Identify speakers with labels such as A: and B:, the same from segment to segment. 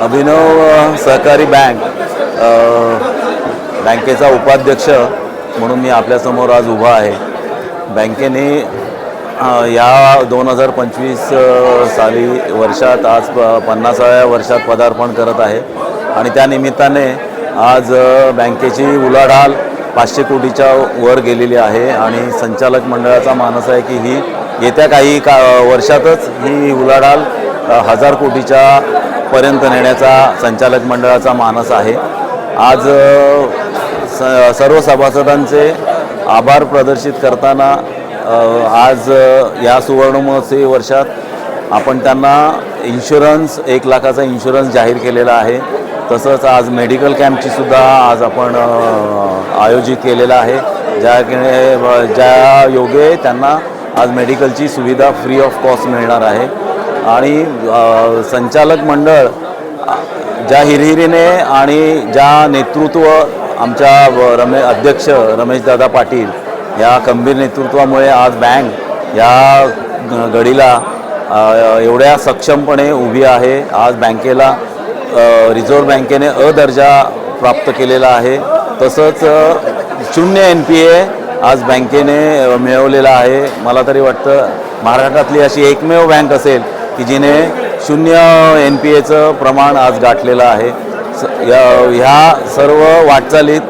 A: अभिनव सहकारी बँकेचा उपाध्यक्ष म्हणून मी आपल्यासमोर आज उभा आहे। बँकेने या 2025 साली वर्षात आज 50व्या वर्षात पदार्पण करत आहे आणि त्या निमित्ताने आज बँकेची उलाढाल 500 कोटीच्या वर गेलेली आहे आणि संचालक मंडळाचा मानस आहे की ही येत्या काही वर्षातच ही उलाढाल 1000 कोटीच्या पर्यंत नेण्याचा संचालक मंडळाचा मानस आहे। आज सर्व सभासदांचे आभार प्रदर्शित करताना आज या सुवर्ण महोत्सवी वर्षात आपण त्यांना इन्शुरन्स 1 लाखाचा इन्शुरन्स जाहीर केलेला आहे। तसंच आज मेडिकल कॅम्पची सुद्धा आज आपण आयोजित केलेला आहे, ज्या योगे त्यांना आज मेडिकलची सुविधा फ्री ऑफ कॉस्ट मिळणार आहे। आणि संचालक मंडळ ज्या हिरिरीने आणि ज्या नेतृत्व आमच्या अध्यक्ष रमेशदादा पाटील या खंबीर नेतृत्वामुळे आज बँक या घडीला एवढ्या सक्षमपणे उभी आहे। आज बँकेला रिझर्व्ह बँकेने अ दर्जा प्राप्त केलेला आहे। तसंच 0 NPA आज बँकेने मिळवलेला आहे। मला तरी वाटतं महाराष्ट्रातली अशी एकमेव बँक असेल की जिने 0 NPAचं प्रमाण आज गाठलेलं आहे। ह्या सर्व वाटचालीत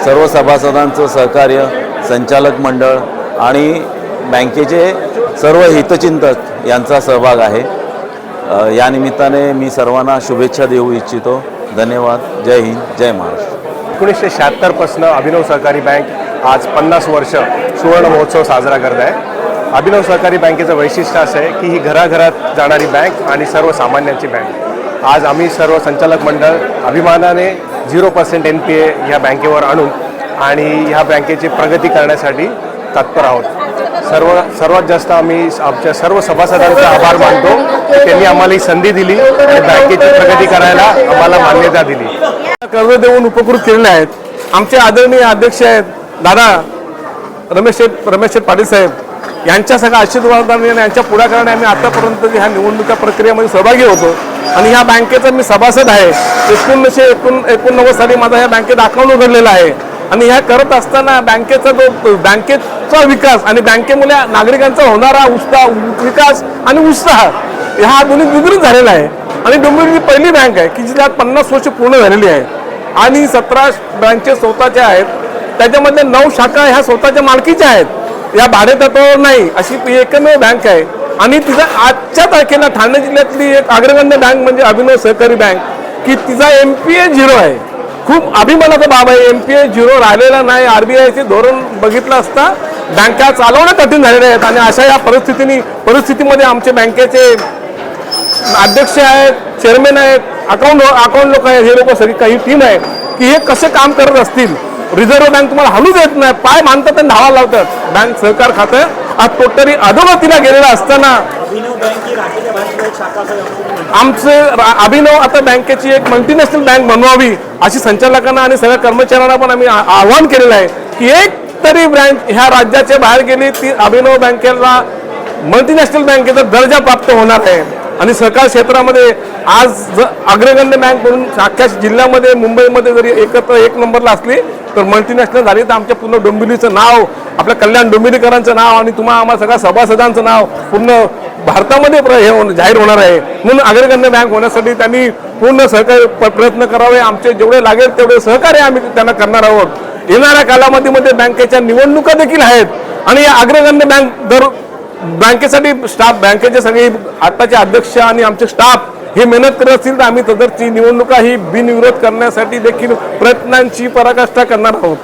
A: सर्व सभासदांचं सहकार्य, संचालक मंडळ आणि बँकेचे सर्व हितचिंतक यांचा सहभाग आहे। या निमित्ताने मी सर्वांना शुभेच्छा देऊ इच्छितो। धन्यवाद। जय हिंद, जय महाराष्ट्र।
B: 1976 पासून अभिनव सहकारी बँक आज 50 वर्ष सुवर्ण महोत्सव साजरा करत आहे। अभिनव सहकारी बँकेचं वैशिष्ट्य असं आहे की ही घराघरात जाणारी बँक आणि सर्वसामान्यांची बँक। आज आम्ही सर्व संचालक मंडळ अभिमानाने 0% NPA ह्या बँकेवर आणून आणि ह्या बँकेची प्रगती करण्यासाठी तत्पर आहोत। सर्वात जास्त आम्ही आमच्या सर्व सभासदांचा आभार मानतो की त्यांनी आम्हाला ही संधी दिली आणि बँकेची प्रगती करायला आम्हाला मान्यता दिली।
C: कर्ज देऊन उपकृत केलेले आहेत। आमचे आदरणीय अध्यक्ष आहेत दादा रमेश पाटील साहेब, यांच्या सगळ्या आशीर्वादाने आणि यांच्या पुढाकाराने आम्ही आतापर्यंत ह्या निवडणुका प्रक्रियेमध्ये सहभागी होतो आणि ह्या बँकेचा मी सभासद आहे। 1989 साली माझा ह्या बँकेत अकाउंट उघडलेला आहे आणि ह्या करत असताना बँकेचा विकास आणि बँकेमुळे नागरिकांचा होणारा विकास आणि उत्साह ह्या दोन्ही द्विगुणित झालेला आहे। आणि डोंबिवलीची पहिली बँक आहे की जिला 50 वर्ष पूर्ण झालेली आहे आणि 17 ब्रँचेस स्वतःच्या आहेत, त्याच्यामध्ये 9 शाखा ह्या स्वतःच्या मालकीच्या आहेत, या भाडेतत्वावर नाही, अशी एकमेव बँक आहे। आणि तिचा आजच्या तारखेला ठाणे जिल्ह्यातली एक अग्रगण्य बँक म्हणजे अभिनव सहकारी बँक की तिचा NPA 0 आहे। खूप अभिमानाचा बाब आहे। NPA 0 राहिलेला नाही। RBIचे धोरण बघितलं असता बँका चालवणं कठीण झालेले आहेत आणि अशा या परिस्थितीमध्ये आमचे बँकेचे अध्यक्ष आहेत, चेअरमॅन आहेत, अकाउंट लोक आहेत, हे लोक सगळी काही टीम आहे की हे कसे काम करत असतील। रिझर्व्ह बँक तुम्हाला हलूच येत नाही, पाय मानतात आणि धावा लावतात। बँक सहकार खातं आज टोटली अधोगतीला गेलेलं असताना आमचे अभिनव आता बँकेची एक मल्टीनॅशनल बँक बनवावी अशी संचालकांना आणि सगळ्या कर्मचाऱ्यांना पण आम्ही आवाहन केलेलं आहे की एक तरी ब्रँच ह्या राज्याच्या बाहेर गेली ती अभिनव बँकेला मल्टीनॅशनल बँकेचा दर्जा प्राप्त होणार आहे। आणि सहकार क्षेत्रामध्ये आज अग्रगण्य बँक म्हणून अख्ख्या जिल्ह्यामध्ये मुंबईमध्ये जरी एकत्र 1 नंबरला असली तर मल्टीनॅशनल झाली तर आमच्या पूर्ण डोंबिवलीचं नाव, आपल्या कल्याण डोंबिवलीकरांचं नाव आणि आम्हाला सगळ्या सभासदांचं नाव पूर्ण भारतामध्ये जाहीर होणार आहे। म्हणून अग्रगण्य बँक होण्यासाठी त्यांनी पूर्ण सहकार्य प्रयत्न करावे। आमचे जेवढे लागेल तेवढे सहकार्य आम्ही त्यांना करणार आहोत। येणाऱ्या कालावधीमध्ये बँकेच्या निवडणुका देखील आहेत आणि या अग्रगण्य बँकेसाठी स्टाफ, बँकेचे सगळे आताचे अध्यक्ष आणि आमचे स्टाफ हे मेहनत करत असतील तर आम्ही सदरची निवडणुका ही बिनविरोध करण्यासाठी देखील प्रयत्नांची पराकाष्ठा करणार आहोत।